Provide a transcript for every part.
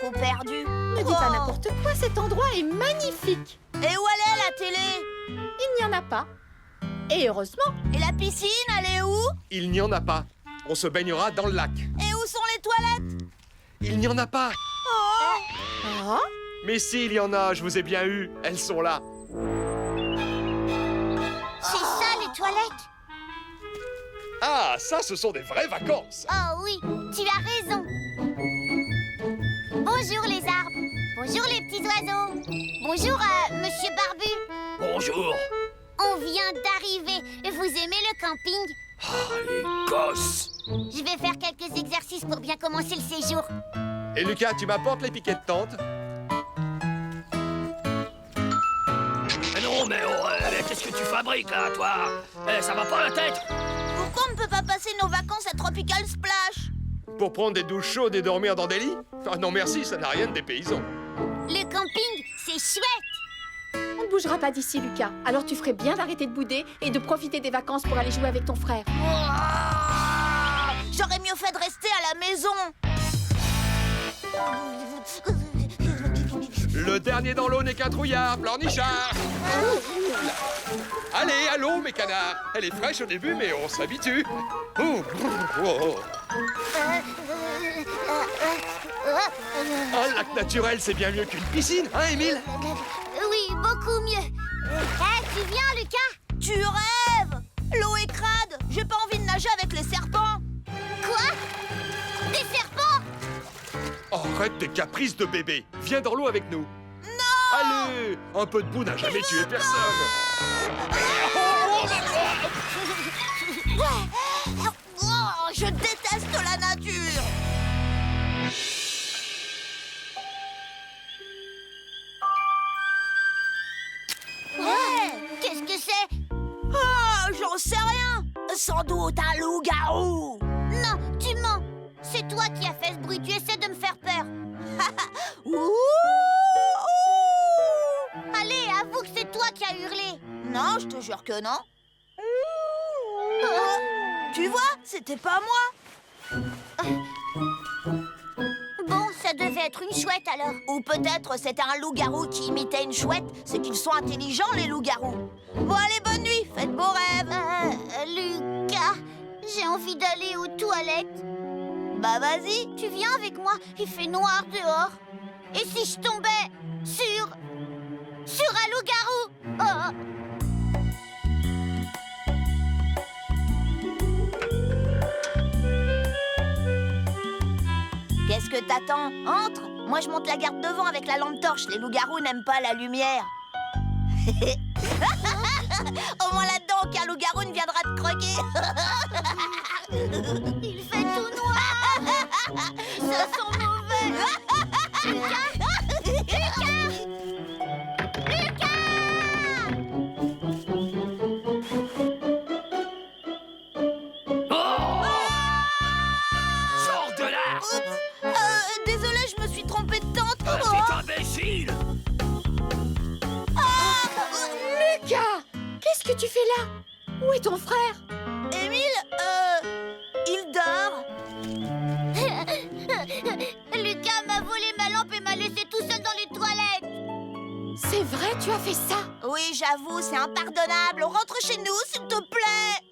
infos perdues. Ne dis pas n'importe quoi, cet endroit est magnifique. Et où elle est, la télé? Il n'y en a pas. Et heureusement. Et la piscine, elle est où? Il n'y en a pas. On se baignera dans le lac. Et où sont les toilettes? Il n'y en a pas. Ah, Mais si, il y en a, je vous ai bien eu. Elles sont là. C'est ça, les toilettes? Ah, ça, ce sont des vraies vacances. Oh oui, tu as raison. Bonjour les arbres. Bonjour les petits oiseaux. Bonjour, Monsieur Barbu. Bonjour. On vient d'arriver. Vous aimez le camping? Ah, les gosses. Je vais faire quelques exercices pour bien commencer le séjour. Et Lucas, tu m'apportes les piquets de tente? Non, mais qu'est-ce que tu fabriques, là, toi? Ça va pas la tête? Pourquoi on ne peut pas passer nos vacances à Tropical Splash? Pour prendre des douches chaudes et dormir dans des lits? Ah non, merci, ça n'a rien de dépaysant. Le camping, c'est chouette. on ne bougera pas d'ici, Lucas. Alors tu ferais bien d'arrêter de bouder et de profiter des vacances pour aller jouer avec ton frère. J'aurais mieux fait de rester à la maison. Le dernier dans l'eau n'est qu'un trouillard, Blanchard. Allez, à l'eau, mes canards. Elle est fraîche au début, mais on s'habitue. Oh, un lac naturel, c'est bien mieux qu'une piscine, hein, Émile? Oui, beaucoup mieux. Tu viens, Lucas? Tu rêves? L'eau est crade. J'ai pas envie de nager avec les serpents. Quoi? Des serpents? Arrête tes caprices de bébé. Viens dans l'eau avec nous. Non! Allez, un peu de boue n'a jamais tué personne. Oh, je déteste la nature. Qu'est-ce que c'est? Ah, j'en sais rien. Sans doute un loup-garou. Non, tu mens. C'est toi qui as fait ce bruit. Tu essaies de me faire peur. Ouh! Allez, avoue que c'est toi qui as hurlé. Non, je te jure que non. Tu vois, c'était pas moi. Bon, ça devait être une chouette alors. Ou peut-être c'était un loup-garou qui imitait une chouette. C'est qu'ils sont intelligents, les loups-garous. Bon, allez, bonne nuit. Faites beaux rêves. Lucas, j'ai envie d'aller aux toilettes. Bah, vas-y. Tu viens avec moi? Il fait noir dehors. Et si je tombais sur un loup-garou? Oh. Qu'est-ce que t'attends? Entre. Moi, je monte la garde devant avec la lampe torche. Les loups-garous n'aiment pas la lumière. Au moins là-dedans, aucun loup-garou ne viendra te croquer. Il fait tout noir. Ça sent mauvais. Lucas! Lucas! Lucas! Oh! Sors de là! Désolé, je me suis trompée de tente. Petit imbécile! Lucas! Qu'est-ce que tu fais là? Où est ton frère? Émile, il dort. Lucas m'a volé ma lampe et m'a laissé tout seul dans les toilettes. C'est vrai, tu as fait ça? Oui, j'avoue, c'est impardonnable. On rentre chez nous, s'il te plaît.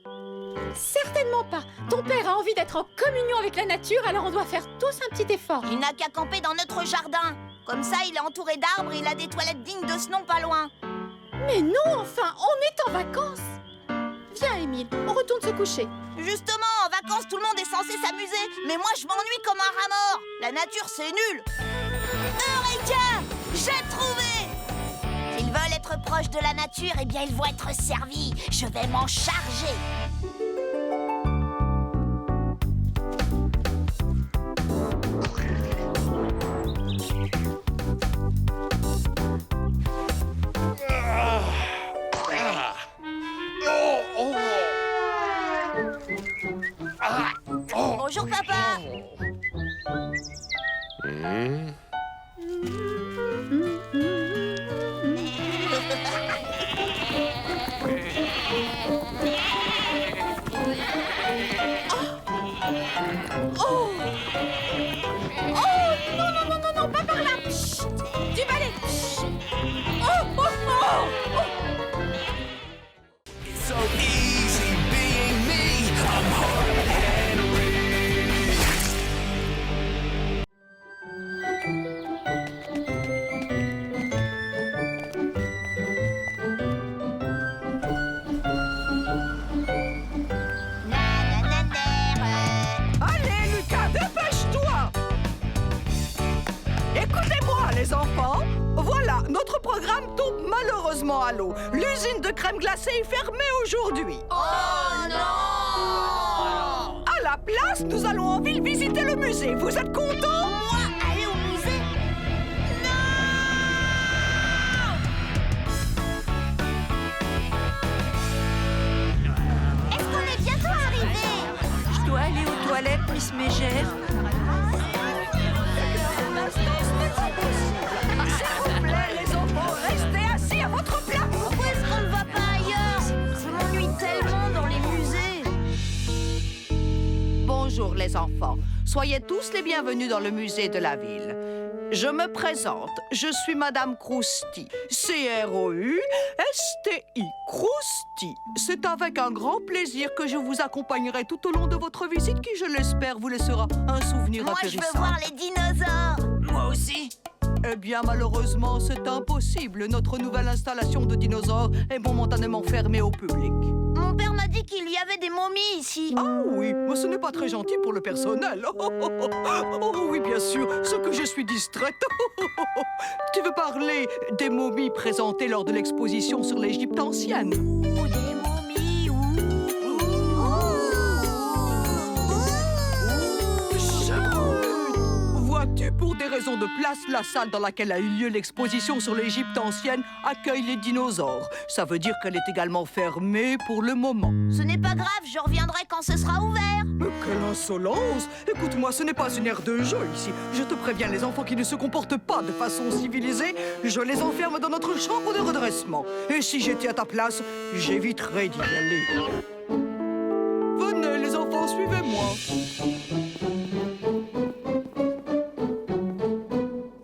Certainement pas. Ton père a envie d'être en communion avec la nature, alors on doit faire tous un petit effort. Il n'a qu'à camper dans notre jardin. Comme ça, il est entouré d'arbres et il a des toilettes dignes de ce nom pas loin. Mais non, enfin, on est en vacances. Viens, Émile, on retourne se coucher. Justement, en vacances, tout le monde est censé s'amuser. Mais moi, je m'ennuie comme un rat mort. La nature, c'est nul. Eureka! J'ai trouvé! S'ils veulent être proches de la nature, eh bien, ils vont être servis. Je vais m'en charger. Bonjour, papa. Oh, non, non, non, non, non, papa, programme tombe malheureusement à l'eau. L'usine de crème glacée est fermée aujourd'hui. Oh non! À la place, nous allons en ville visiter le musée. Vous êtes contents? Moi, aller au musée? Est-ce qu'on est bientôt arrivé? Je dois aller aux toilettes, Miss Mégère. S'il vous plaît, les enfants, restez assis à votre place. Pourquoi est-ce qu'on ne va pas ailleurs? Je m'ennuie tellement dans les musées. Bonjour les enfants, soyez tous les bienvenus dans le musée de la ville. Je me présente, je suis Madame Crousty, C-R-O-U-S-T-I, Crousty. C'est avec un grand plaisir que je vous accompagnerai tout au long de votre visite qui, je l'espère, vous laissera un souvenir Moi, je intéressant. veux voir les dinosaures. Moi aussi. Eh bien, malheureusement, c'est impossible. Notre nouvelle installation de dinosaures est momentanément fermée au public. Mon père m'a dit qu'il y avait des momies ici. Ah oui, mais ce n'est pas très gentil pour le personnel. Oh oui, bien sûr, ce que je suis distraite. Tu veux parler des momies présentées lors de l'exposition sur l'Égypte ancienne? Ou des momies, Vois-tu, pour des raisons de place, la salle dans laquelle a eu lieu l'exposition sur l'Égypte ancienne accueille les dinosaures. Ça veut dire qu'elle est également fermée pour le moment. Ce n'est pas grave, je reviendrai quand ce sera ouvert. Mais quelle insolence! Écoute-moi, ce n'est pas une aire de jeu ici. Je te préviens, les enfants qui ne se comportent pas de façon civilisée, je les enferme dans notre chambre de redressement. Et si j'étais à ta place, j'éviterais d'y aller. Venez, les enfants, suivez-moi.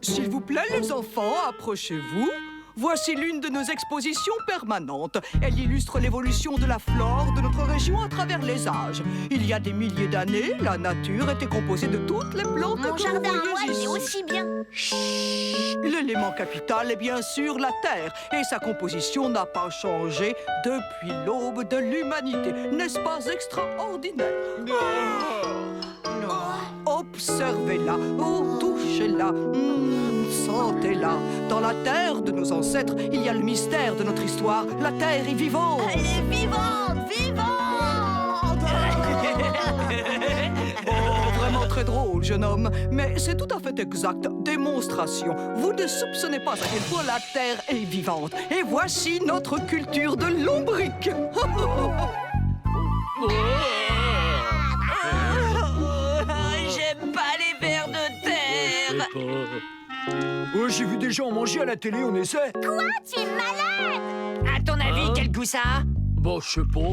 S'il vous plaît, les enfants, approchez-vous. Voici l'une de nos expositions permanentes. Elle illustre l'évolution de la flore de notre région à travers les âges. Il y a des milliers d'années, la nature était composée de toutes les plantes Mon que jardin vous à moi, voyez il est ici. aussi bien. L'élément capital est bien sûr la Terre, et sa composition n'a pas changé depuis l'aube de l'humanité. N'est-ce pas extraordinaire? Observez-la, oh, touchez-la, sentez-la. Dans la terre de nos ancêtres, il y a le mystère de notre histoire. La terre est vivante. Elle est vivante, vivante. Oh, vraiment très drôle, jeune homme. Mais c'est tout à fait exact. Démonstration. Vous ne soupçonnez pas à quel point la terre est vivante. Et voici notre culture de lombric. J'aime pas les vers de terre. Oh, j'ai vu des gens manger à la télé, on essaie. Quoi? Tu es malade? À ton avis, quel goût ça a? Bon, je sais pas.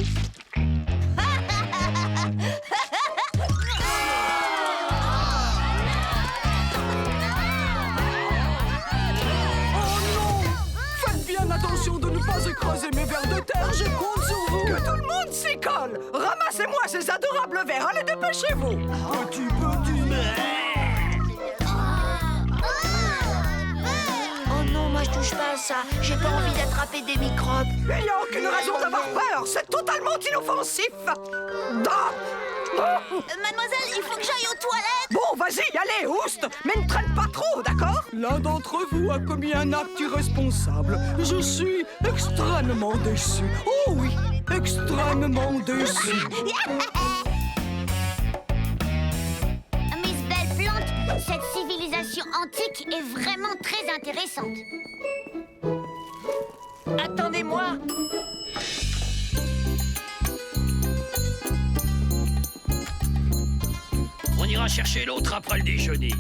Faites bien attention de ne pas écraser mes vers de terre, je compte sur vous. Que tout le monde s'y colle. Ramassez-moi ces adorables vers, allez, dépêchez-vous. Petit. Oh non, moi je touche pas à ça. J'ai pas envie d'attraper des microbes. Il n'y a aucune raison d'avoir peur, c'est totalement inoffensif. Mademoiselle, il faut que j'aille aux toilettes. Bon, vas-y, allez, ouste, mais ne traîne pas trop, d'accord? L'un d'entre vous a commis un acte irresponsable. Je suis extrêmement déçu. Oh oui, extrêmement déçu. Miss Belle Plante, cette civilisation antique est vraiment très intéressante. Attendez-moi. On ira chercher l'autre après le déjeuner.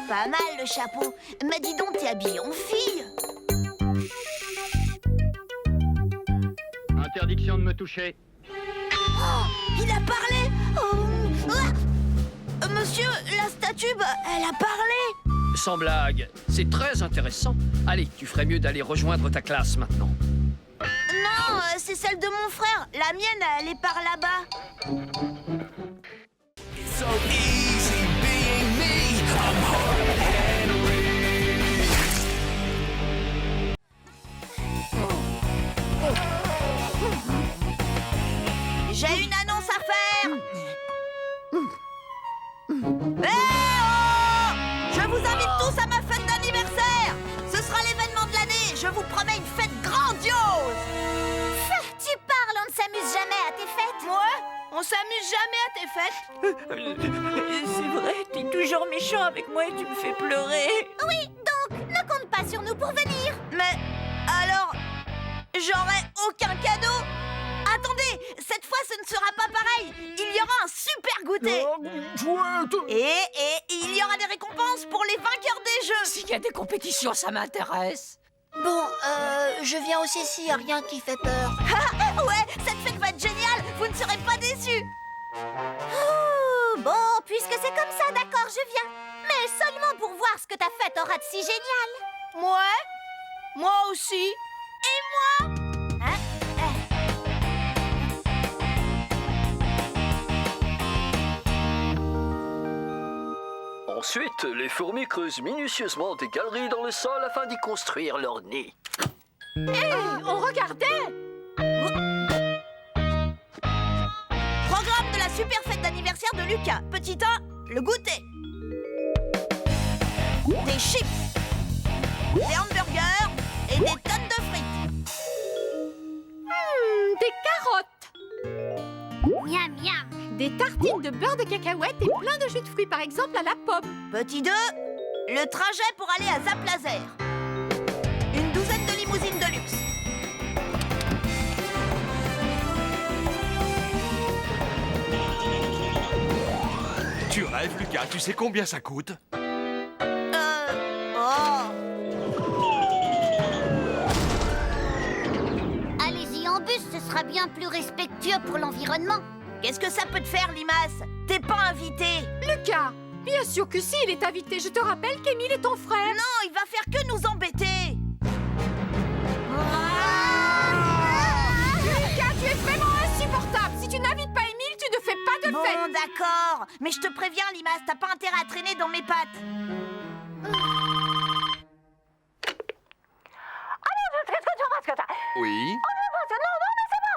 Pas mal le chapeau. Mais dis donc, t'es habillée en fille. Interdiction de me toucher. Il a parlé. Monsieur, la statue, elle a parlé. Sans blague, c'est très intéressant. Allez, tu ferais mieux d'aller rejoindre ta classe maintenant. Non, c'est celle de mon frère. La mienne, elle est par là-bas. J'ai une annonce à faire. Eh oh! Je vous invite tous à ma fête de jamais à tes fêtes. C'est vrai, t'es toujours méchant avec moi et tu me fais pleurer. Oui, donc, ne compte pas sur nous pour venir. Mais alors, j'aurai aucun cadeau. Attendez, cette fois ce ne sera pas pareil. Il y aura un super goûter. Chouette. Et il y aura des récompenses pour les vainqueurs des jeux. S'il y a des compétitions, ça m'intéresse. Bon, je viens aussi s'il y a rien qui fait peur. Ouais, cette fête va être géniale. Vous ne serez pas déçus. Oh, bon, puisque c'est comme ça, d'accord, je viens. Mais seulement pour voir ce que ta fête aura de si génial. Ouais, moi aussi. Ensuite, les fourmis creusent minutieusement des galeries dans le sol afin d'y construire leur nid. On regardait. Programme de la super fête d'anniversaire de Lucas. Petit 1, le goûter. Des chips, des hamburgers et des tonnes de frites. Des carottes. Miam, miam. Des tartines de beurre de cacahuète et plein de jus de fruits, par exemple à la pomme. Petit 2, le trajet pour aller à Zap Laser. Une douzaine de limousines de luxe. Tu rêves, Lucas, tu sais combien ça coûte? Allez-y en bus, ce sera bien plus respectueux pour l'environnement. Qu'est-ce que ça peut te faire, Limace? T'es pas invité. Lucas, bien sûr que si, il est invité. Je te rappelle qu'Émile est ton frère. Non, il va faire que nous embêter. Lucas, tu es vraiment insupportable. Si tu n'invites pas Émile, tu ne fais pas de Bon, fête. d'accord. Mais je te préviens, Limace, t'as pas intérêt à traîner dans mes pattes. Oui.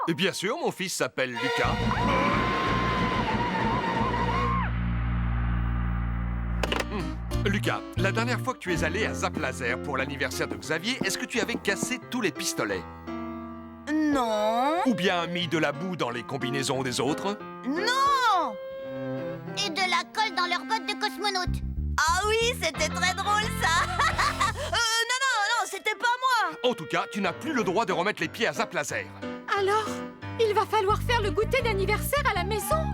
Et bien sûr, mon fils s'appelle Lucas. Lucas, la dernière fois que tu es allé à Zap Laser pour l'anniversaire de Xavier, est-ce que tu avais cassé tous les pistolets? Non. Ou bien mis de la boue dans les combinaisons des autres? Non. Et de la colle dans leurs bottes de cosmonautes. Ah oui, c'était très drôle, ça. Non, c'était pas moi. En tout cas, tu n'as plus le droit de remettre les pieds à Zap Laser. Alors, il va falloir faire le goûter d'anniversaire à la maison.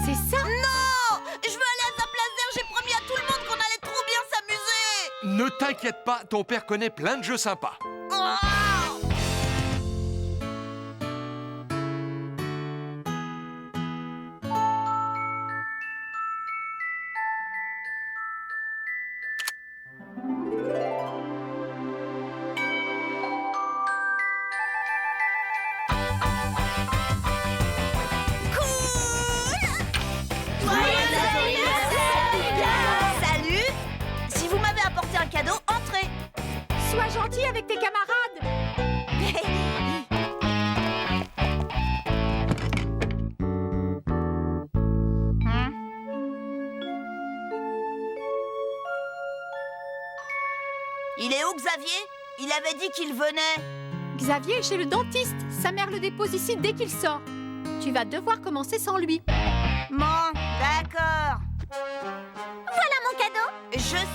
C'est ça? Non. Je veux aller à Zap Laser. J'ai promis à tout le monde qu'on allait trop bien s'amuser. Ne t'inquiète pas, ton père connaît plein de jeux sympas. Oh. Salut. Si vous m'avez apporté un cadeau, entrez. Sois gentil avec tes camarades. Il est où, Xavier? Il avait dit qu'il venait. Xavier est chez le dentiste. Sa mère le dépose ici dès qu'il sort. Tu vas devoir commencer sans lui. Bon, d'accord. Voilà mon cadeau. Je sais.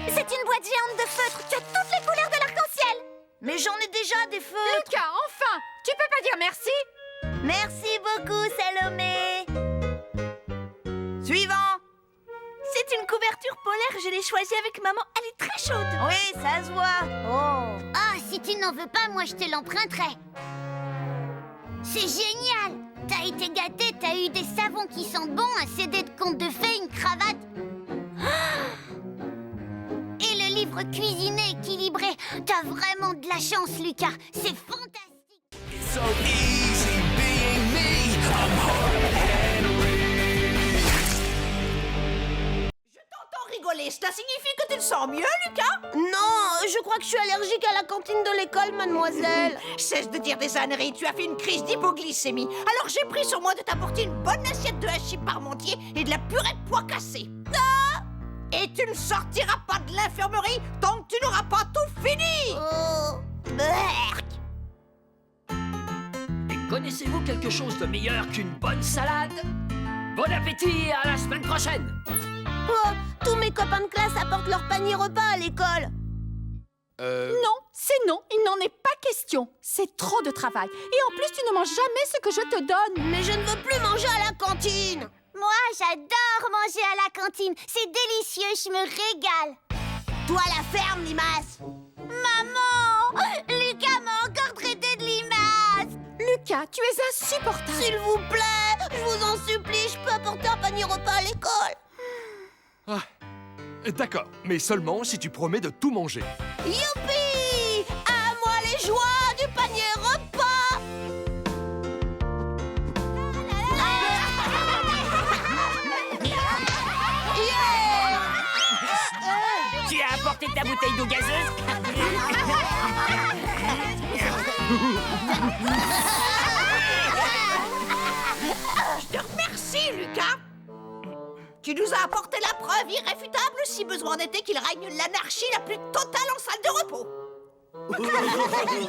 C'est une boîte géante de feutres. Tu as toutes les couleurs de l'arc-en-ciel. Mais j'en ai déjà des feutres. Lucas, enfin! Tu peux pas dire merci? Merci beaucoup, Salomé. Suivant. C'est une couverture polaire, je l'ai choisie avec maman. Elle est très chaude. Oui, ça se voit. Oh. Ah, si tu n'en veux pas, moi je te l'emprunterai. C'est génial. T'as été gâté, t'as eu des savons qui sentent bon, un CD de contes de fées, une cravate. Et le livre cuisiné équilibré. T'as vraiment de la chance, Lucas. C'est fantastique. Rigoler, cela signifie que tu te sens mieux, Lucas? Non, je crois que je suis allergique à la cantine de l'école, mademoiselle. Cesse de dire des âneries, tu as fait une crise d'hypoglycémie. Alors j'ai pris sur moi de t'apporter une bonne assiette de hachis parmentier et de la purée de pois cassés. Ah! Et tu ne sortiras pas de l'infirmerie tant que tu n'auras pas tout fini. Oh, berk. Et connaissez-vous quelque chose de meilleur qu'une bonne salade? Bon appétit et à la semaine prochaine. Oh, tous mes copains de classe apportent leur panier repas à l'école. Non, c'est non, il n'en est pas question. C'est trop de travail. Et en plus, tu ne manges jamais ce que je te donne. Mais je ne veux plus manger à la cantine. Moi, j'adore manger à la cantine. C'est délicieux, je me régale. Toi, la ferme, Limace. Maman, Lucas m'a encore traité de limace. Lucas, tu es insupportable. S'il vous plaît, je vous en supplie, je peux apporter un panier repas à l'école. D'accord, mais seulement si tu promets de tout manger. Youpi! À moi les joies du panier repas. Tu as apporté ta bouteille d'eau gazeuse? Je te remercie, Lucas. Tu nous as apporté la preuve irréfutable, si besoin était, qu'il règne l'anarchie la plus totale en salle de repos.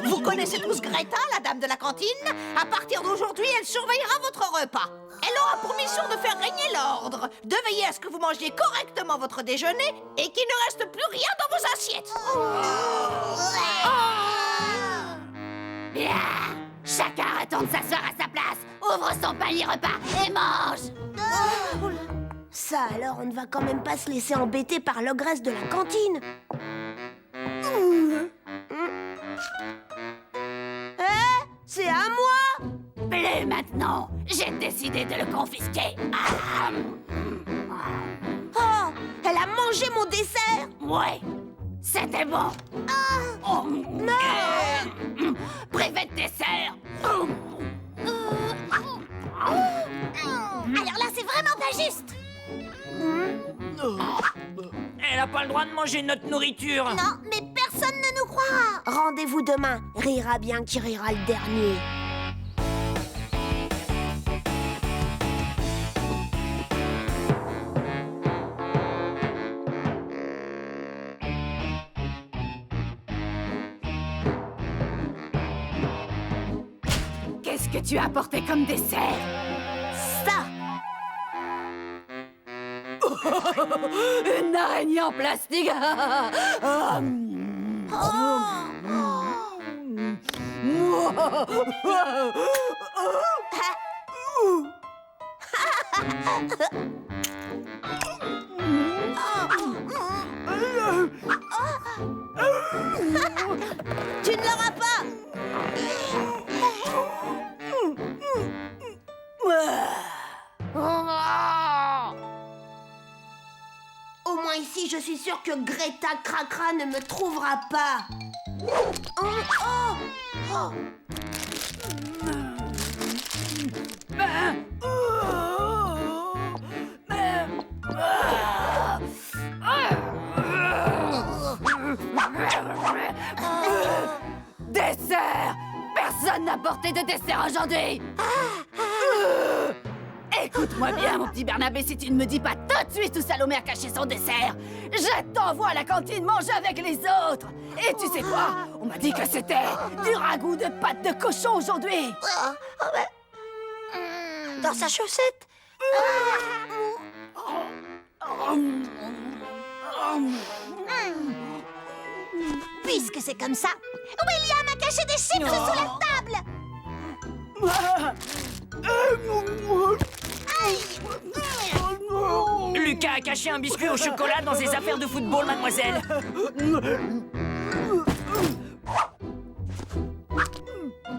Vous connaissez tous Greta, la dame de la cantine? À partir d'aujourd'hui, elle surveillera votre repas. Elle aura pour mission de faire régner l'ordre, de veiller à ce que vous mangiez correctement votre déjeuner et qu'il ne reste plus rien dans vos assiettes. Bien, chacun retourne s'asseoir à sa place, ouvre son panier repas et mange. Ça alors, on ne va quand même pas se laisser embêter par l'ogresse de la cantine. C'est à moi. Plus maintenant, j'ai décidé de le confisquer. Oh, elle a mangé mon dessert. Ouais, c'était bon. Non. Privé de dessert. Alors là, c'est vraiment pas juste. Elle n'a pas le droit de manger notre nourriture. Non, mais personne ne nous croira. Rendez-vous demain. Rira bien qui rira le dernier. Qu'est-ce que tu as apporté comme dessert? Ça. Une araignée en plastique. Tu ne l'auras pas. Au moins ici, je suis sûre que Greta Cracra ne me trouvera pas. Dessert! Personne n'a porté de dessert aujourd'hui! Écoute-moi bien, mon petit Bernabé, si tu ne me dis pas tout de suite où Salomé a caché son dessert, je t'envoie à la cantine manger avec les autres! Et tu sais quoi? On m'a dit que c'était du ragoût de pâte de cochon aujourd'hui! Dans sa chaussette. Puisque c'est comme ça, William a caché des chips sous la table. Lucas a caché un biscuit au chocolat dans ses affaires de football, mademoiselle.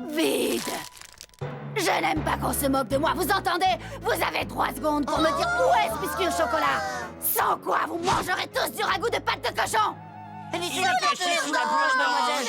Vide! Je n'aime pas qu'on se moque de moi, vous entendez? Vous avez 3 secondes pour me dire où est ce biscuit au chocolat! Sans quoi vous mangerez tous du ragoût de pâte de cochon! Il l'a caché sous la bouche, mademoiselle.